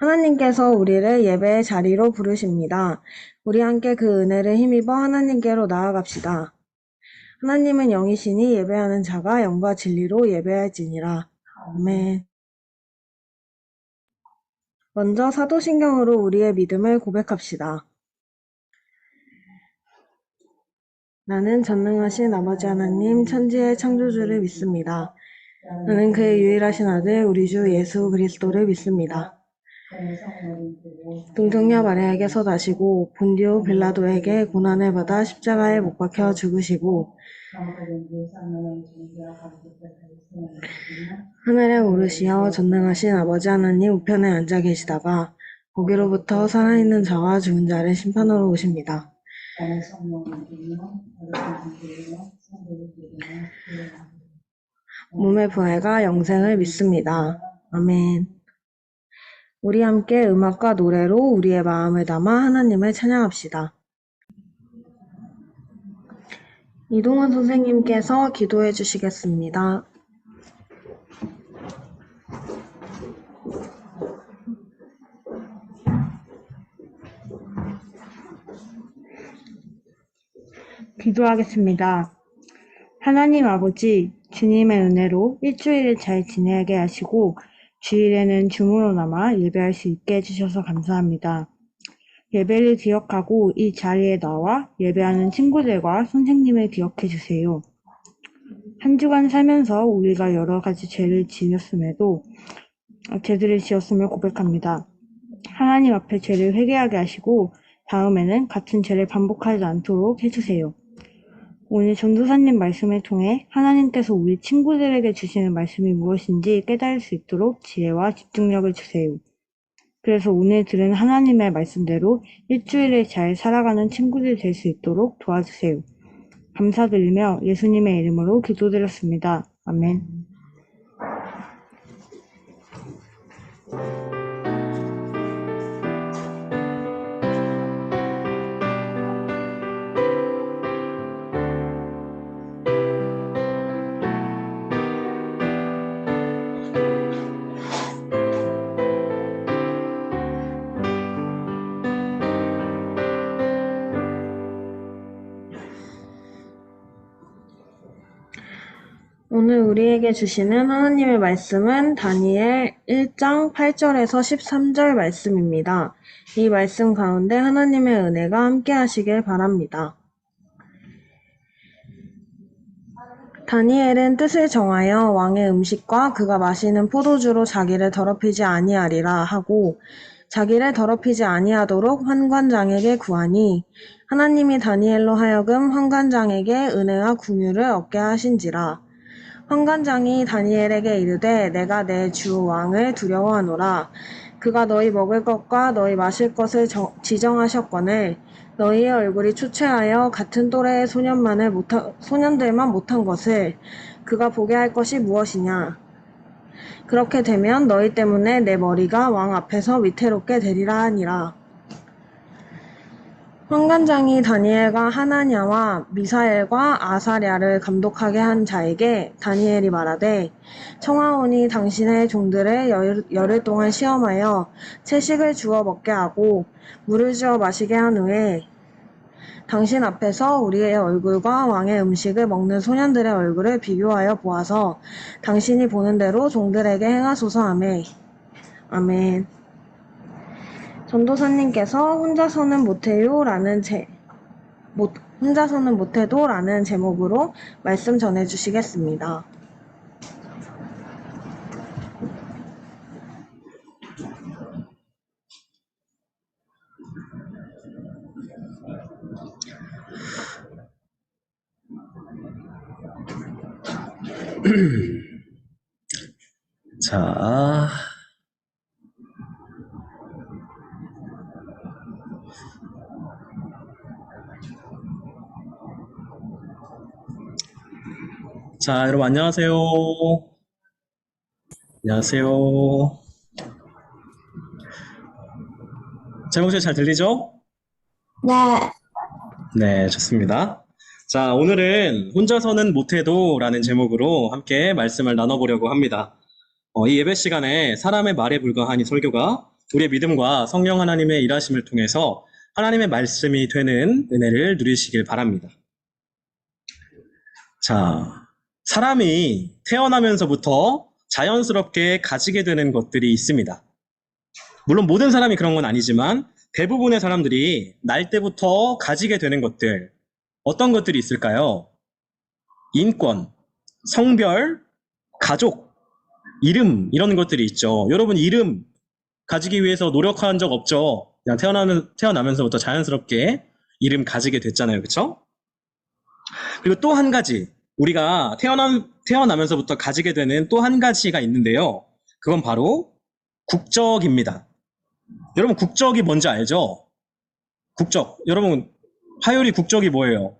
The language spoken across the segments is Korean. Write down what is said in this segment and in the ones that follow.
하나님께서 우리를 예배의 자리로 부르십니다. 우리 함께 그 은혜를 힘입어 하나님께로 나아갑시다. 하나님은 영이시니 예배하는 자가 영과 진리로 예배할지니라. 아멘. 먼저 사도신경으로 우리의 믿음을 고백합시다. 나는 전능하신 아버지 하나님 천지의 창조주를 믿습니다. 나는 그의 유일하신 아들 우리 주 예수 그리스도를 믿습니다. 동정녀 마리아에게서 나시고 본디오 빌라도에게 고난을 받아 십자가에 못 박혀 죽으시고 하늘에 오르시어 전능하신 아버지 하나님 우편에 앉아 계시다가 거기로부터 살아있는 자와 죽은 자를 심판하러 오십니다. 몸의 부활과 영생을 믿습니다. 아멘. 우리 함께 음악과 노래로 우리의 마음을 담아 하나님을 찬양합시다. 이동원 선생님께서 기도해 주시겠습니다. 기도하겠습니다. 하나님 아버지, 주님의 은혜로 일주일을 잘 지내게 하시고 주일에는 줌으로 남아 예배할 수 있게 해주셔서 감사합니다. 예배를 기억하고 이 자리에 나와 예배하는 친구들과 선생님을 기억해 주세요. 한 주간 살면서 우리가 여러 가지 죄를 지었음을 고백합니다. 하나님 앞에 죄를 회개하게 하시고 다음에는 같은 죄를 반복하지 않도록 해주세요. 오늘 전도사님 말씀을 통해 하나님께서 우리 친구들에게 주시는 말씀이 무엇인지 깨달을 수 있도록 지혜와 집중력을 주세요. 그래서 오늘 들은 하나님의 말씀대로 일주일을 잘 살아가는 친구들 될 수 있도록 도와주세요. 감사드리며 예수님의 이름으로 기도드렸습니다. 아멘. 오늘 우리에게 주시는 하나님의 말씀은 다니엘 1장 8절에서 13절 말씀입니다. 이 말씀 가운데 하나님의 은혜가 함께 하시길 바랍니다. 다니엘은 뜻을 정하여 왕의 음식과 그가 마시는 포도주로 자기를 더럽히지 아니하리라 하고 자기를 더럽히지 아니하도록 환관장에게 구하니 하나님이 다니엘로 하여금 환관장에게 은혜와 궁유를 얻게 하신지라. 환관장이 다니엘에게 이르되 내가 내 주 왕을 두려워하노라. 그가 너희 먹을 것과 너희 마실 것을 지정하셨거늘 너희의 얼굴이 추채하여 같은 또래의 소년들만 못한 것을 그가 보게 할 것이 무엇이냐. 그렇게 되면 너희 때문에 내 머리가 왕 앞에서 위태롭게 되리라 하니라. 환관장이 다니엘과 하나냐와 미사엘과 아사랴를 감독하게 한 자에게 다니엘이 말하되 청하오니 당신의 종들을 열흘 동안 시험하여 채식을 주어 먹게 하고 물을 주어 마시게 한 후에 당신 앞에서 우리의 얼굴과 왕의 음식을 먹는 소년들의 얼굴을 비교하여 보아서 당신이 보는 대로 종들에게 행하소서 하매 아멘. 전도사님께서 혼자서는 못해도 라는 제목으로 말씀 전해주시겠습니다. 자, 여러분 안녕하세요. 안녕하세요. 제 목소리 잘 들리죠? 네, 네, 좋습니다. 자, 오늘은 혼자서는 못해도 라는 제목으로 함께 말씀을 나눠보려고 합니다. 이 예배 시간에 사람의 말에 불과하니 설교가 우리의 믿음과 성령 하나님의 일하심을 통해서 하나님의 말씀이 되는 은혜를 누리시길 바랍니다. 자, 사람이 태어나면서부터 자연스럽게 가지게 되는 것들이 있습니다. 물론 모든 사람이 그런 건 아니지만 대부분의 사람들이 날 때부터 가지게 되는 것들, 어떤 것들이 있을까요? 인권, 성별, 가족, 이름, 이런 것들이 있죠. 여러분, 이름 가지기 위해서 노력한 적 없죠? 그냥 태어나면서부터 자연스럽게 이름 가지게 됐잖아요. 그쵸? 그리고 또 한 가지, 우리가 태어나면서부터 가지게 되는 또 한 가지가 있는데요. 그건 바로 국적입니다. 여러분, 국적이 뭔지 알죠? 국적. 여러분, 하율이 국적이 뭐예요?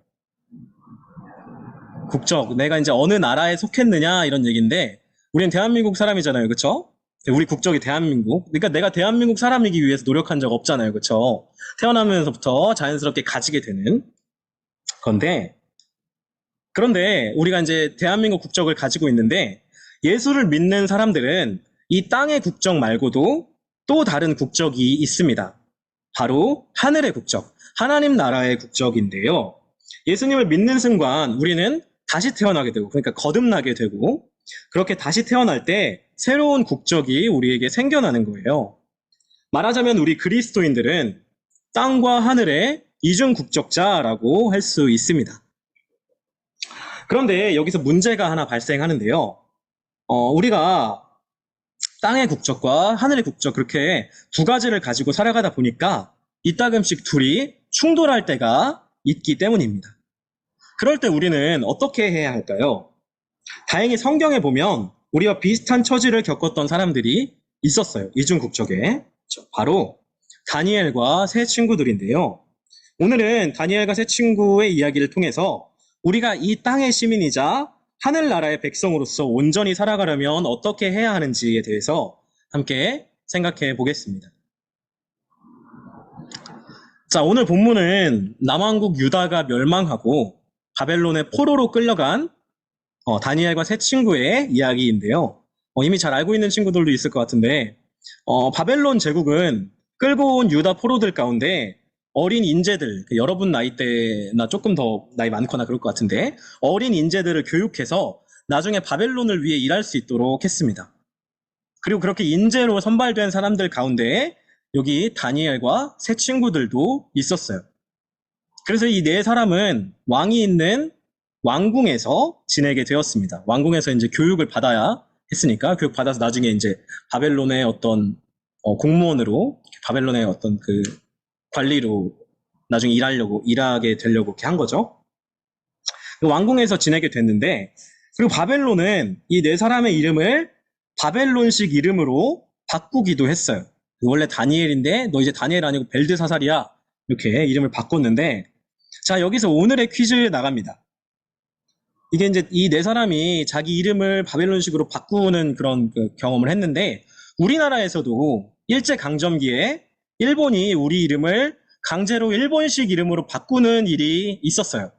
국적. 내가 이제 어느 나라에 속했느냐, 이런 얘기인데, 우리는 대한민국 사람이잖아요. 그쵸? 우리 국적이 대한민국. 그러니까 내가 대한민국 사람이기 위해서 노력한 적 없잖아요. 그쵸? 태어나면서부터 자연스럽게 가지게 되는 건데, 그런데 우리가 이제 대한민국 국적을 가지고 있는데, 예수를 믿는 사람들은 이 땅의 국적 말고도 또 다른 국적이 있습니다. 바로 하늘의 국적, 하나님 나라의 국적인데요. 예수님을 믿는 순간 우리는 다시 태어나게 되고, 그러니까 거듭나게 되고, 그렇게 다시 태어날 때 새로운 국적이 우리에게 생겨나는 거예요. 말하자면 우리 그리스도인들은 땅과 하늘의 이중 국적자라고 할 수 있습니다. 그런데 여기서 문제가 하나 발생하는데요. 우리가 땅의 국적과 하늘의 국적, 그렇게 두 가지를 가지고 살아가다 보니까 이따금씩 둘이 충돌할 때가 있기 때문입니다. 그럴 때 우리는 어떻게 해야 할까요? 다행히 성경에 보면 우리와 비슷한 처지를 겪었던 사람들이 있었어요. 이중 국적에. 바로 다니엘과 세 친구들인데요. 오늘은 다니엘과 세 친구의 이야기를 통해서 우리가 이 땅의 시민이자 하늘나라의 백성으로서 온전히 살아가려면 어떻게 해야 하는지에 대해서 함께 생각해 보겠습니다. 자, 오늘 본문은 남왕국 유다가 멸망하고 바벨론의 포로로 끌려간 다니엘과 세 친구의 이야기인데요. 이미 잘 알고 있는 친구들도 있을 것 같은데, 바벨론 제국은 끌고 온 유다 포로들 가운데 어린 인재들, 여러분 나이대나 조금 더 나이 많거나 그럴 것 같은데, 어린 인재들을 교육해서 나중에 바벨론을 위해 일할 수 있도록 했습니다. 그리고 그렇게 인재로 선발된 사람들 가운데 여기 다니엘과 세 친구들도 있었어요. 그래서 이 네 사람은 왕이 있는 왕궁에서 지내게 되었습니다. 왕궁에서 이제 교육을 받아야 했으니까, 교육 받아서 나중에 이제 바벨론의 어떤 공무원으로, 바벨론의 어떤 그 관리로 나중에 일하게 되려고 이렇게 한 거죠. 왕궁에서 지내게 됐는데, 그리고 바벨론은 이 네 사람의 이름을 바벨론식 이름으로 바꾸기도 했어요. 원래 다니엘인데 너 이제 다니엘 아니고 벨드사살이야, 이렇게 이름을 바꿨는데, 자, 여기서 오늘의 퀴즈 나갑니다. 이게 이제 이 네 사람이 자기 이름을 바벨론식으로 바꾸는 그런 그 경험을 했는데, 우리나라에서도 일제강점기에 일본이 우리 이름을 강제로 일본식 이름으로 바꾸는 일이 있었어요.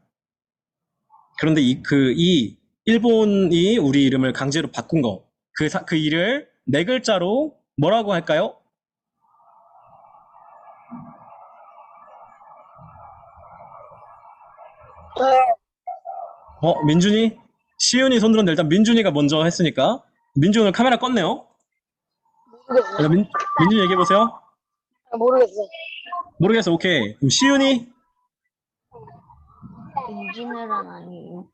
그런데 이 일본이 우리 이름을 강제로 바꾼 거, 그 일을 네 글자로 뭐라고 할까요? 민준이? 시윤이 손 들었는데 일단 민준이가 먼저 했으니까. 민준이 오늘 카메라 껐네요. 모르겠어요. 민준이 얘기해보세요. 모르겠어요. 모르겠어. 오케이. 그럼 시윤이? 임진왜란 아니에요?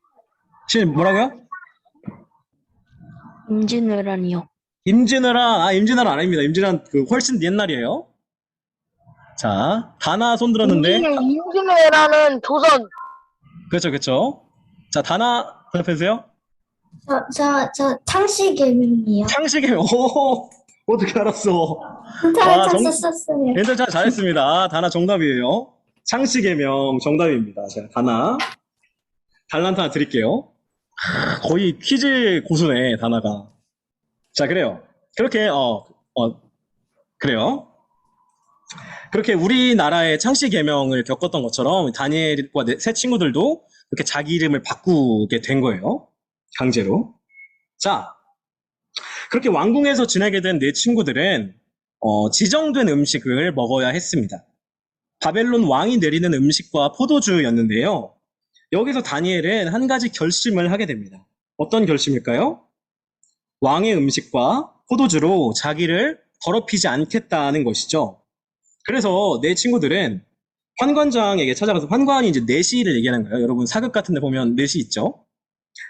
시윤이 뭐라고요? 임진왜란이요. 임진왜란 아닙니다. 임진왜란 그 훨씬 옛날이에요. 자, 다나 손 들었는데. 임진왜란은 조선. 그렇죠. 자, 다나 대답해주세요. 저 창씨개명이요. 창식의 어떻게 알았어? 잘 썼어요. 괜찮아, 잘했습니다. 다나 정답이에요. 창식개명 정답입니다. 제가 다나 달란트 하나 드릴게요. 거의 퀴즈 고수네, 다나가. 자, 그래요. 그렇게 그래요. 그렇게 우리나라의 창씨개명을 겪었던 것처럼 다니엘과 세 친구들도 이렇게 자기 이름을 바꾸게 된 거예요. 강제로. 자, 그렇게 왕궁에서 지내게 된 네 친구들은 지정된 음식을 먹어야 했습니다. 바벨론 왕이 내리는 음식과 포도주였는데요. 여기서 다니엘은 한 가지 결심을 하게 됩니다. 어떤 결심일까요? 왕의 음식과 포도주로 자기를 더럽히지 않겠다는 것이죠. 그래서 내 친구들은 환관장에게 찾아가서, 환관이 이제 내시를 얘기하는 거예요. 여러분 사극 같은 데 보면 내시 있죠?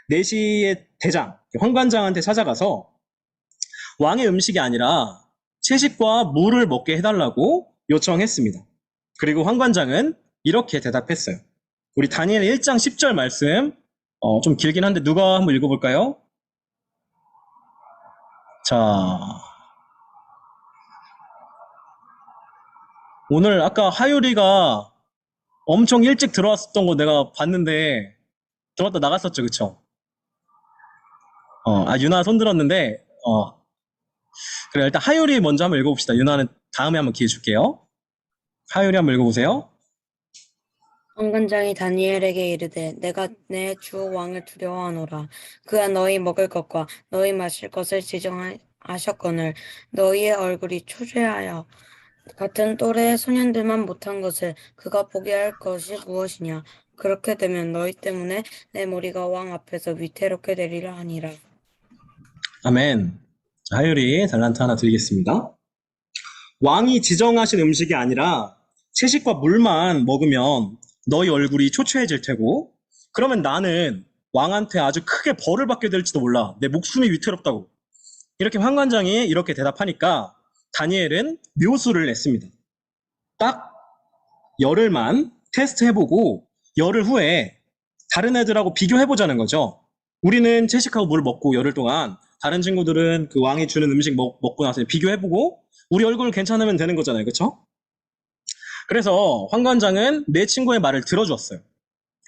내시의 대장, 환관장한테 찾아가서 왕의 음식이 아니라 채식과 물을 먹게 해달라고 요청했습니다. 그리고 환관장은 이렇게 대답했어요. 우리 다니엘 1장 10절 말씀, 좀 길긴 한데 누가 한번 읽어볼까요? 자, 오늘 아까 하율이가 엄청 일찍 들어왔었던 거 내가 봤는데 들어왔다 나갔었죠, 그쵸? 유나 손 들었는데, 그래, 일단 하율이 먼저 한번 읽어봅시다. 유나는 다음에 한번 기회 줄게요. 하율이 한번 읽어보세요. 환관장이 다니엘에게 이르되 내가 내 주 왕을 두려워하노라. 그가 너희 먹을 것과 너희 마실 것을 지정하셨거늘 너희의 얼굴이 초췌하여 같은 또래의 소년들만 못한 것을 그가 보게 할 것이 무엇이냐. 그렇게 되면 너희 때문에 내 머리가 왕 앞에서 위태롭게 되리라 하니라. 아멘. 자, 하율이 달란트 하나 드리겠습니다. 왕이 지정하신 음식이 아니라 채식과 물만 먹으면 너희 얼굴이 초췌해질 테고, 그러면 나는 왕한테 아주 크게 벌을 받게 될지도 몰라. 내 목숨이 위태롭다고. 이렇게 환관장이 이렇게 대답하니까 다니엘은 묘수를 냈습니다. 딱 열흘만 테스트해보고 열흘 후에 다른 애들하고 비교해보자는 거죠. 우리는 채식하고 물을 먹고 열흘 동안, 다른 친구들은 그 왕이 주는 음식 먹고 나서 비교해보고 우리 얼굴 괜찮으면 되는 거잖아요. 그쵸? 그래서 환관장은 내 친구의 말을 들어주었어요.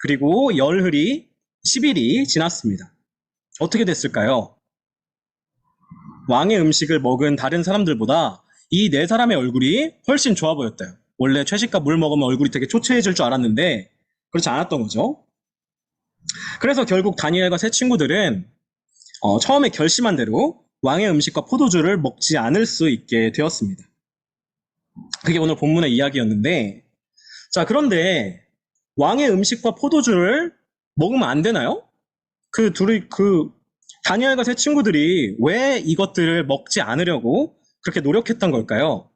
그리고 열흘이 10일이 지났습니다. 어떻게 됐을까요? 왕의 음식을 먹은 다른 사람들보다 이 네 사람의 얼굴이 훨씬 좋아 보였대요. 원래 채식과 물 먹으면 얼굴이 되게 초췌해질 줄 알았는데 그렇지 않았던 거죠. 그래서 결국 다니엘과 세 친구들은 처음에 결심한 대로 왕의 음식과 포도주를 먹지 않을 수 있게 되었습니다. 그게 오늘 본문의 이야기였는데, 자, 그런데 왕의 음식과 포도주를 먹으면 안 되나요? 다니엘과 세 친구들이 왜 이것들을 먹지 않으려고 그렇게 노력했던 걸까요?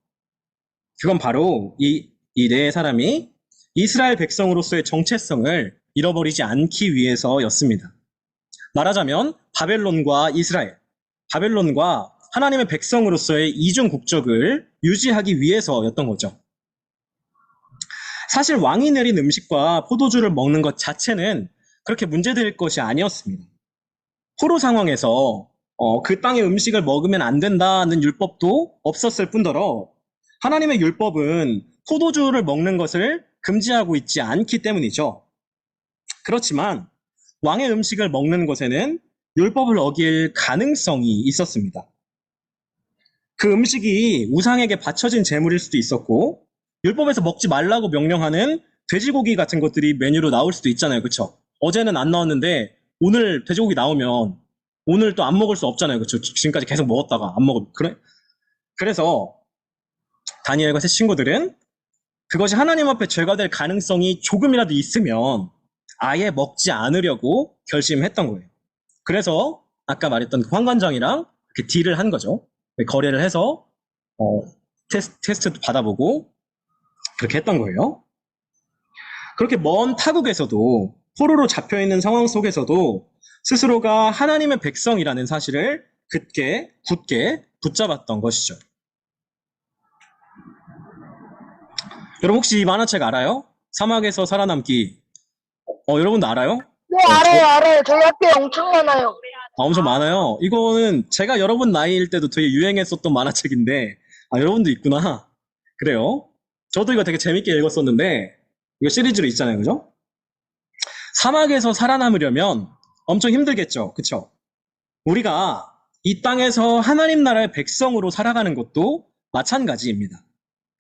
그건 바로 이 네 사람이 이스라엘 백성으로서의 정체성을 잃어버리지 않기 위해서였습니다. 말하자면 바벨론과 이스라엘, 바벨론과 하나님의 백성으로서의 이중 국적을 유지하기 위해서였던 거죠. 사실 왕이 내린 음식과 포도주를 먹는 것 자체는 그렇게 문제될 것이 아니었습니다. 포로 상황에서 그 땅의 음식을 먹으면 안 된다는 율법도 없었을 뿐더러 하나님의 율법은 포도주를 먹는 것을 금지하고 있지 않기 때문이죠. 그렇지만 왕의 음식을 먹는 것에는 율법을 어길 가능성이 있었습니다. 그 음식이 우상에게 바쳐진 제물일 수도 있었고, 율법에서 먹지 말라고 명령하는 돼지고기 같은 것들이 메뉴로 나올 수도 있잖아요. 그쵸? 어제는 안 나왔는데 오늘 돼지고기 나오면 오늘 또 안 먹을 수 없잖아요. 그쵸? 지금까지 계속 먹었다가 안 먹을. 그래서 다니엘과 세 친구들은 그것이 하나님 앞에 죄가 될 가능성이 조금이라도 있으면 아예 먹지 않으려고 결심했던 거예요. 그래서 아까 말했던 그 환관장이랑 이렇게 딜을 한 거죠. 거래를 해서 테스트도 받아보고 그렇게 했던 거예요. 그렇게 먼 타국에서도, 포로로 잡혀있는 상황 속에서도 스스로가 하나님의 백성이라는 사실을 굳게 붙잡았던 것이죠. 여러분 혹시 이 만화책 알아요? 사막에서 살아남기. 여러분도 알아요? 네, 알아요. 저희 학교에 엄청 많아요. 엄청 많아요. 이거는 제가 여러분 나이일 때도 되게 유행했었던 만화책인데, 여러분도 있구나. 그래요. 저도 이거 되게 재밌게 읽었었는데, 이거 시리즈로 있잖아요. 그죠? 사막에서 살아남으려면 엄청 힘들겠죠. 그쵸? 우리가 이 땅에서 하나님 나라의 백성으로 살아가는 것도 마찬가지입니다.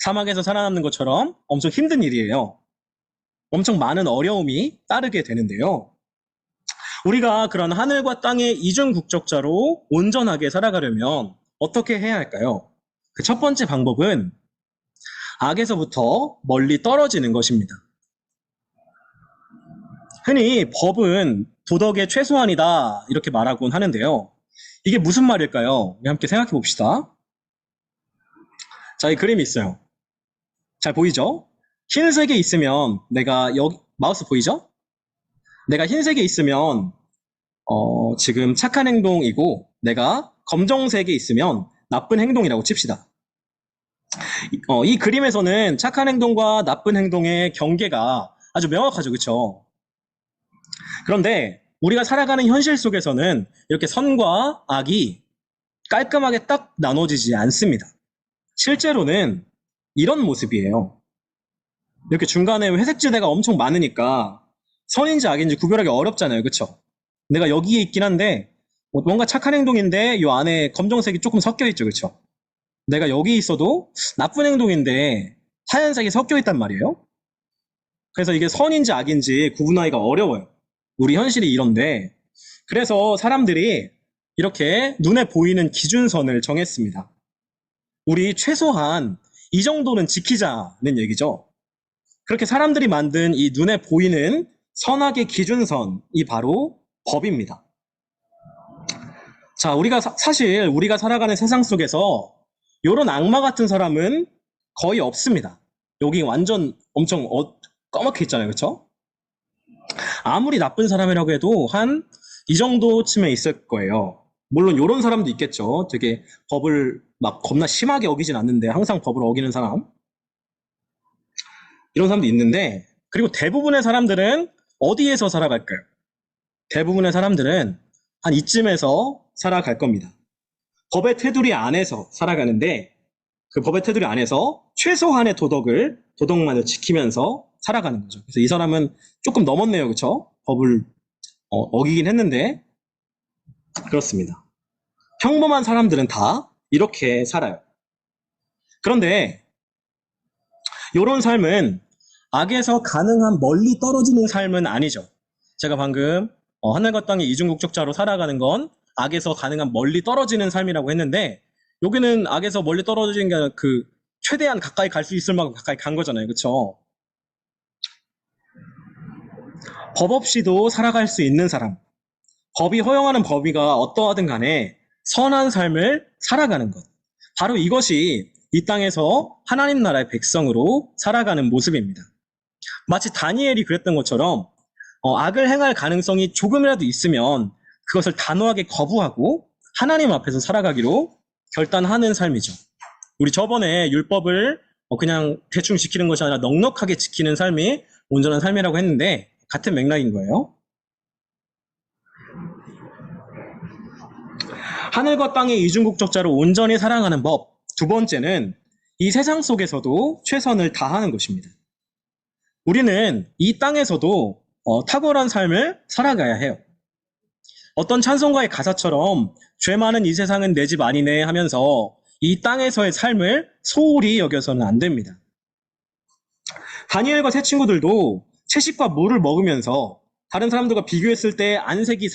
사막에서 살아남는 것처럼 엄청 힘든 일이에요. 엄청 많은 어려움이 따르게 되는데요. 우리가 그런 하늘과 땅의 이중 국적자로 온전하게 살아가려면 어떻게 해야 할까요? 그 첫 번째 방법은 악에서부터 멀리 떨어지는 것입니다. 흔히 법은 도덕의 최소한이다 이렇게 말하곤 하는데요. 이게 무슨 말일까요? 우리 함께 생각해 봅시다. 자, 이 그림이 있어요. 잘 보이죠? 흰색에 있으면 내가 여기 마우스 보이죠? 내가 흰색에 있으면 지금 착한 행동이고 내가 검정색에 있으면 나쁜 행동이라고 칩시다. 이 그림에서는 착한 행동과 나쁜 행동의 경계가 아주 명확하죠, 그렇죠? 그런데 우리가 살아가는 현실 속에서는 이렇게 선과 악이 깔끔하게 딱 나눠지지 않습니다. 실제로는 이런 모습이에요. 이렇게 중간에 회색 지대가 엄청 많으니까 선인지 악인지 구별하기 어렵잖아요, 그렇죠? 내가 여기에 있긴 한데 뭔가 착한 행동인데 이 안에 검정색이 조금 섞여 있죠, 그렇죠? 내가 여기 있어도 나쁜 행동인데 하얀색이 섞여 있단 말이에요. 그래서 이게 선인지 악인지 구분하기가 어려워요. 우리 현실이 이런데 그래서 사람들이 이렇게 눈에 보이는 기준선을 정했습니다. 우리 최소한 이 정도는 지키자는 얘기죠. 그렇게 사람들이 만든 이 눈에 보이는 선악의 기준선이 바로 법입니다. 자, 사실 우리가 살아가는 세상 속에서 이런 악마 같은 사람은 거의 없습니다. 여기 완전 엄청 꺼멓게 있잖아요, 그렇죠? 아무리 나쁜 사람이라고 해도 한 이 정도쯤에 있을 거예요. 물론 이런 사람도 있겠죠. 되게 법을 막 겁나 심하게 어기진 않는데 항상 법을 어기는 사람. 이런 사람도 있는데 그리고 대부분의 사람들은 어디에서 살아갈까요? 대부분의 사람들은 한 이쯤에서 살아갈 겁니다. 법의 테두리 안에서 살아가는데 그 법의 테두리 안에서 최소한의 도덕만을 지키면서 살아가는 거죠. 그래서 이 사람은 조금 넘었네요, 그렇죠? 법을 어기긴 했는데 그렇습니다. 평범한 사람들은 다 이렇게 살아요. 그런데 이런 삶은 악에서 가능한 멀리 떨어지는 삶은 아니죠. 제가 방금 하늘과 땅의 이중국적자로 살아가는 건 악에서 가능한 멀리 떨어지는 삶이라고 했는데 여기는 악에서 멀리 떨어지는 게 아니라 그 최대한 가까이 갈 수 있을 만큼 가까이 간 거잖아요. 그렇죠? 법 없이도 살아갈 수 있는 사람, 법이 허용하는 범위가 어떠하든 간에 선한 삶을 살아가는 것, 바로 이것이 이 땅에서 하나님 나라의 백성으로 살아가는 모습입니다. 마치 다니엘이 그랬던 것처럼 악을 행할 가능성이 조금이라도 있으면 그것을 단호하게 거부하고 하나님 앞에서 살아가기로 결단하는 삶이죠. 우리 저번에 율법을 그냥 대충 지키는 것이 아니라 넉넉하게 지키는 삶이 온전한 삶이라고 했는데 같은 맥락인 거예요. 하늘과 땅의 이중국적자로 온전히 살아가는 법. 두 번째는 이 세상 속에서도 최선을 다하는 것입니다. 우리는 이 땅에서도 탁월한 삶을 살아가야 해요. 어떤 찬송가의 가사처럼 죄 많은 이 세상은 내 집 아니네 하면서 이 땅에서의 삶을 소홀히 여겨서는 안 됩니다. 다니엘과 세 친구들도 채식과 물을 먹으면서 다른 사람들과 비교했을 때 안색이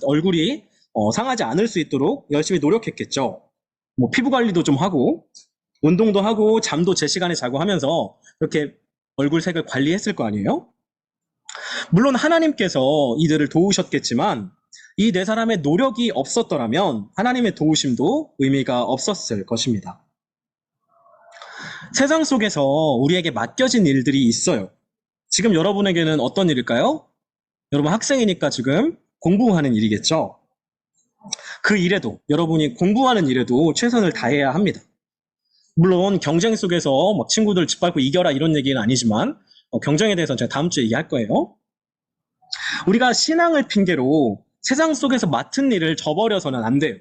얼굴이 상하지 않을 수 있도록 열심히 노력했겠죠. 뭐 피부 관리도 좀 하고 운동도 하고 잠도 제 시간에 자고 하면서 이렇게 얼굴 색을 관리했을 거 아니에요? 물론 하나님께서 이들을 도우셨겠지만 이 네 사람의 노력이 없었더라면 하나님의 도우심도 의미가 없었을 것입니다. 세상 속에서 우리에게 맡겨진 일들이 있어요. 지금 여러분에게는 어떤 일일까요? 여러분 학생이니까 지금 공부하는 일이겠죠? 그 일에도, 여러분이 공부하는 일에도 최선을 다해야 합니다. 물론 경쟁 속에서 막 친구들 짓밟고 이겨라 이런 얘기는 아니지만 경쟁에 대해서는 제가 다음 주에 얘기할 거예요. 우리가 신앙을 핑계로 세상 속에서 맡은 일을 저버려서는 안 돼요.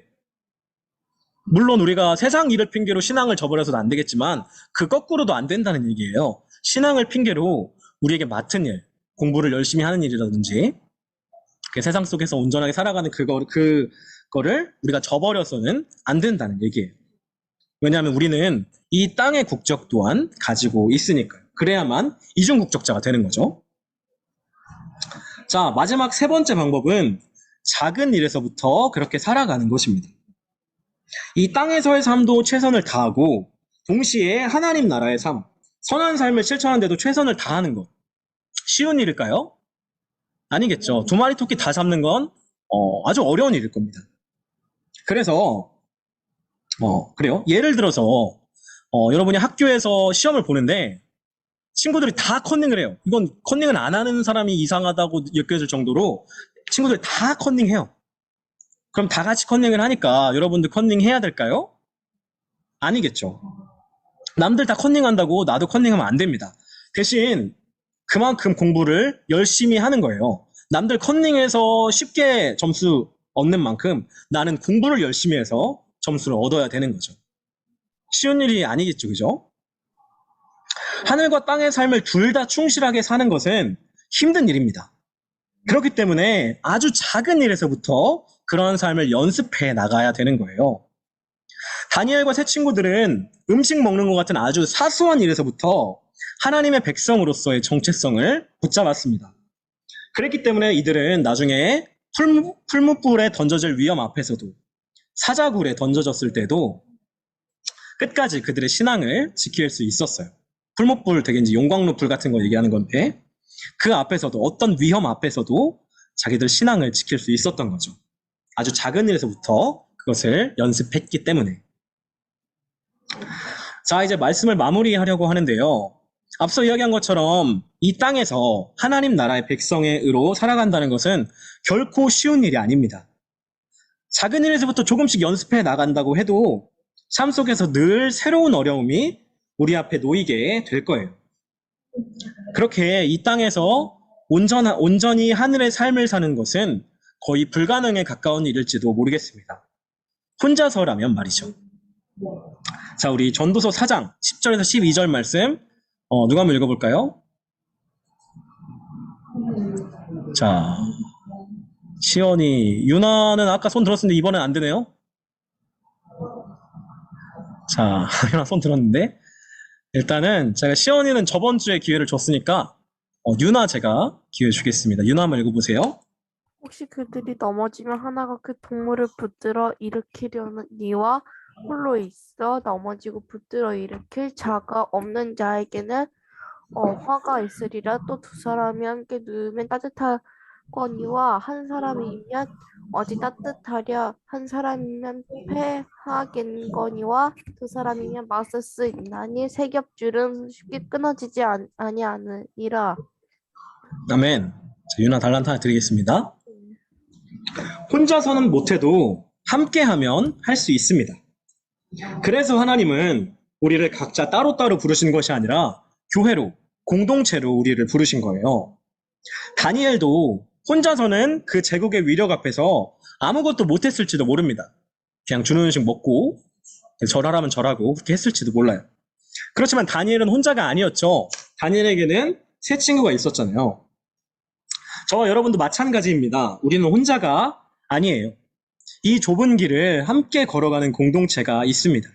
물론 우리가 세상 일을 핑계로 신앙을 저버려서는 안 되겠지만 그 거꾸로도 안 된다는 얘기예요. 신앙을 핑계로 우리에게 맡은 일, 공부를 열심히 하는 일이라든지 그 세상 속에서 온전하게 살아가는 그거를 우리가 저버려서는 안 된다는 얘기예요. 왜냐하면 우리는 이 땅의 국적 또한 가지고 있으니까요. 그래야만 이중국적자가 되는 거죠. 자, 마지막 세 번째 방법은 작은 일에서부터 그렇게 살아가는 것입니다. 이 땅에서의 삶도 최선을 다하고 동시에 하나님 나라의 삶, 선한 삶을 실천하는데도 최선을 다하는 것. 쉬운 일일까요? 아니겠죠. 두 마리 토끼 다 잡는 건 아주 어려운 일일 겁니다. 그래서 그래요. 예를 들어서 여러분이 학교에서 시험을 보는데 친구들이 다 컨닝을 해요. 이건 컨닝을 안 하는 사람이 이상하다고 느껴질 정도로 친구들이 다 컨닝해요. 그럼 다 같이 컨닝을 하니까 여러분들 컨닝 해야 될까요? 아니겠죠. 남들 다 컨닝한다고 나도 컨닝하면 안 됩니다. 대신 그만큼 공부를 열심히 하는 거예요. 남들 컨닝해서 쉽게 점수 얻는 만큼 나는 공부를 열심히 해서 점수를 얻어야 되는 거죠. 쉬운 일이 아니겠죠, 그죠? 하늘과 땅의 삶을 둘 다 충실하게 사는 것은 힘든 일입니다. 그렇기 때문에 아주 작은 일에서부터 그런 삶을 연습해 나가야 되는 거예요. 다니엘과 세 친구들은 음식 먹는 것 같은 아주 사소한 일에서부터 하나님의 백성으로서의 정체성을 붙잡았습니다. 그랬기 때문에 이들은 나중에 풀무불에 던져질 위험 앞에서도 사자굴에 던져졌을 때도 끝까지 그들의 신앙을 지킬 수 있었어요. 풀무불 되게 이제 용광로 불 같은 거 얘기하는 건데 그 앞에서도 어떤 위험 앞에서도 자기들 신앙을 지킬 수 있었던 거죠. 아주 작은 일에서부터 그것을 연습했기 때문에. 자, 이제 말씀을 마무리하려고 하는데요. 앞서 이야기한 것처럼 이 땅에서 하나님 나라의 백성의 의로 살아간다는 것은 결코 쉬운 일이 아닙니다. 작은 일에서부터 조금씩 연습해 나간다고 해도 삶 속에서 늘 새로운 어려움이 우리 앞에 놓이게 될 거예요. 그렇게 이 땅에서 온전히 하늘의 삶을 사는 것은 거의 불가능에 가까운 일일지도 모르겠습니다. 혼자서라면 말이죠. 자, 우리 전도서 4장 10절에서 12절 말씀 누가 한번 읽어볼까요? 자, 시연이, 유나는 아까 손 들었는데 이번엔 안 되네요. 자, 유나 손 들었는데 일단은 제가 시연이는 저번 주에 기회를 줬으니까 유나 제가 기회 주겠습니다. 유나 한번 읽어보세요. 혹시 그들이 넘어지면 하나가 그 동물을 붙들어 일으키려는 이와 홀로 있어 넘어지고 붙들어 일으킬 자가 없는 자에게는 화가 있으리라. 또 두 사람이 함께 누우면 따뜻하거니와 한 사람이면 어디 따뜻하랴. 한 사람이면 패하겠거니와 두 사람이면 맞설 수 있나니 세 겹줄은 쉽게 끊어지지 아니하느니라. 아멘. 자, 유나 달란트 하나 드리겠습니다. 혼자서는 못해도 함께하면 할 수 있습니다. 그래서 하나님은 우리를 각자 따로따로 부르신 것이 아니라 교회로, 공동체로 우리를 부르신 거예요. 다니엘도 혼자서는 그 제국의 위력 앞에서 아무것도 못했을지도 모릅니다. 그냥 주는 음식 먹고 절하라면 절하고 그렇게 했을지도 몰라요. 그렇지만 다니엘은 혼자가 아니었죠. 다니엘에게는 세 친구가 있었잖아요. 저와 여러분도 마찬가지입니다. 우리는 혼자가 아니에요. 이 좁은 길을 함께 걸어가는 공동체가 있습니다.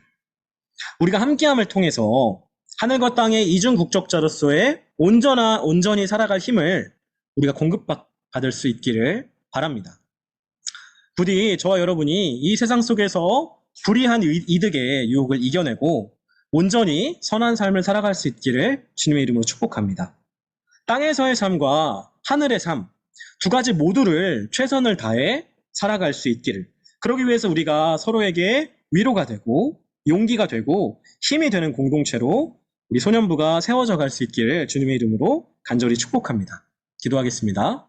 우리가 함께함을 통해서 하늘과 땅의 이중 국적자로서의 온전히 살아갈 힘을 우리가 공급받을 수 있기를 바랍니다. 부디 저와 여러분이 이 세상 속에서 불이한 이득의 유혹을 이겨내고 온전히 선한 삶을 살아갈 수 있기를 주님의 이름으로 축복합니다. 땅에서의 삶과 하늘의 삶, 두 가지 모두를 최선을 다해 살아갈 수 있기를. 그러기 위해서 우리가 서로에게 위로가 되고 용기가 되고 힘이 되는 공동체로 우리 소년부가 세워져 갈 수 있기를 주님의 이름으로 간절히 축복합니다. 기도하겠습니다.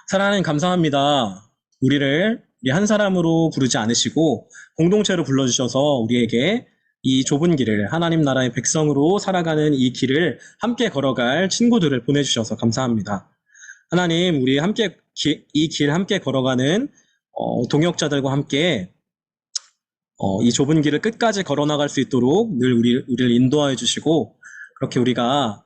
사랑하는 감사합니다. 우리를 한 사람으로 부르지 않으시고 공동체로 불러주셔서 우리에게 이 좁은 길을 하나님 나라의 백성으로 살아가는 이 길을 함께 걸어갈 친구들을 보내주셔서 감사합니다. 하나님, 우리 함께 이 길 함께 걸어가는 동역자들과 함께 이 좁은 길을 끝까지 걸어나갈 수 있도록 늘 우리를 인도하여 주시고 그렇게 우리가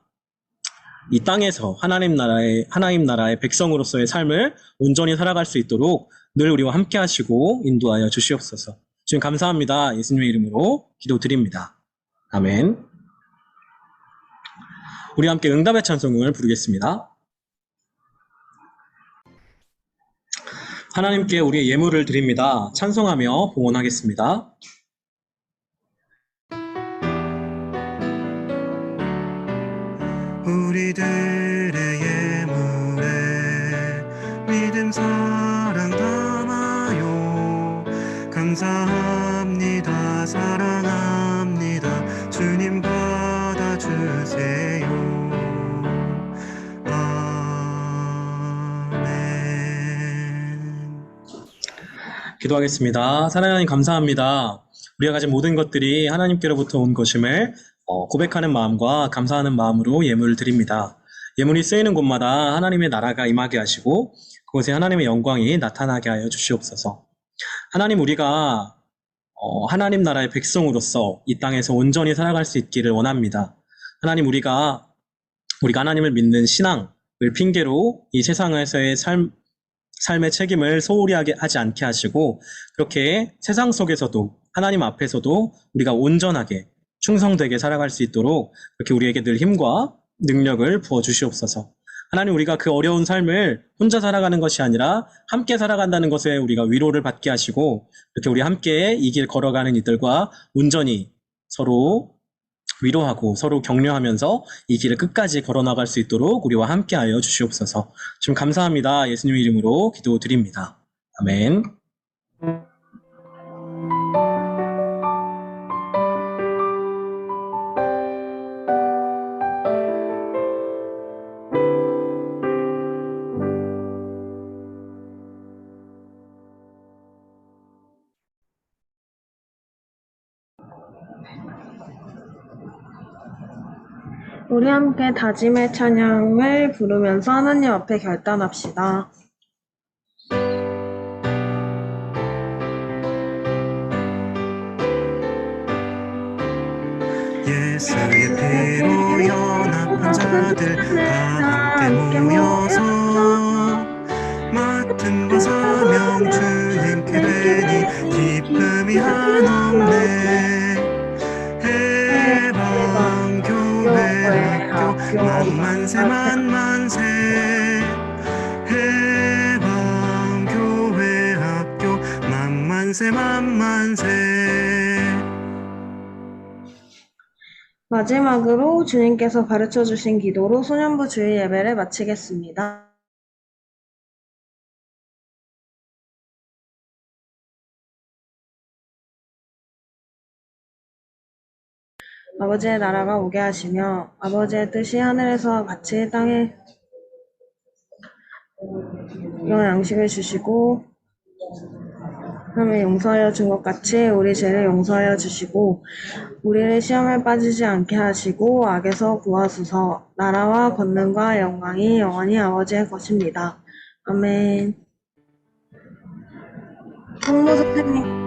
이 땅에서 하나님 나라의 백성으로서의 삶을 온전히 살아갈 수 있도록 늘 우리와 함께 하시고 인도하여 주시옵소서. 주님 감사합니다. 예수님의 이름으로 기도드립니다. 아멘. 우리 함께 응답의 찬송을 부르겠습니다. 하나님께 우리의 예물을 드립니다. 찬송하며 봉헌하겠습니다. 우리들의 예물에 믿음 사랑 담아요. 감사합니다. 사랑합니다. 주님 받아주세요. 아멘. 기도하겠습니다. 사랑하는 하나님 감사합니다. 우리가 가진 모든 것들이 하나님께로부터 온 것임을 고백하는 마음과 감사하는 마음으로 예물을 드립니다. 예물이 쓰이는 곳마다 하나님의 나라가 임하게 하시고 그곳에 하나님의 영광이 나타나게 하여 주시옵소서. 하나님, 우리가 하나님 나라의 백성으로서 이 땅에서 온전히 살아갈 수 있기를 원합니다. 하나님, 우리가 하나님을 믿는 신앙을 핑계로 이 세상에서의 삶의 책임을 소홀히 하지 않게 하시고, 그렇게 세상 속에서도 하나님 앞에서도 우리가 온전하게 충성되게 살아갈 수 있도록 그렇게 우리에게 늘 힘과 능력을 부어주시옵소서. 하나님, 우리가 그 어려운 삶을 혼자 살아가는 것이 아니라 함께 살아간다는 것에 우리가 위로를 받게 하시고, 이렇게 우리 함께 이 길 걸어가는 이들과 온전히 서로 위로하고 서로 격려하면서 이 길을 끝까지 걸어나갈 수 있도록 우리와 함께하여 주시옵소서. 지금 감사합니다. 예수님의 이름으로 기도드립니다. 아멘. 우리 함께 다짐의 찬양을 부르면서 하나님 앞에 결단합시다. 예수의 피로 연합한 자들 다 함께 모여서 맡은 바 사명 주님께 되니 기쁨이 한없네. 해방교회 학교 만만세 만만세. 해방교회 학교 만만세 만만세. 마지막으로 주님께서 가르쳐 주신 기도로 소년부 주일 예배를 마치겠습니다. 아버지의 나라가 오게 하시며 아버지의 뜻이 하늘에서와 같이 땅에 일용할 양식을 주시고 하나님의 용서하여 준 것 같이 우리 죄를 용서하여 주시고 우리를 시험에 빠지지 않게 하시고 악에서 구하소서. 나라와 권능과 영광이 영원히 아버지의 것입니다. 아멘. 성모 선생님.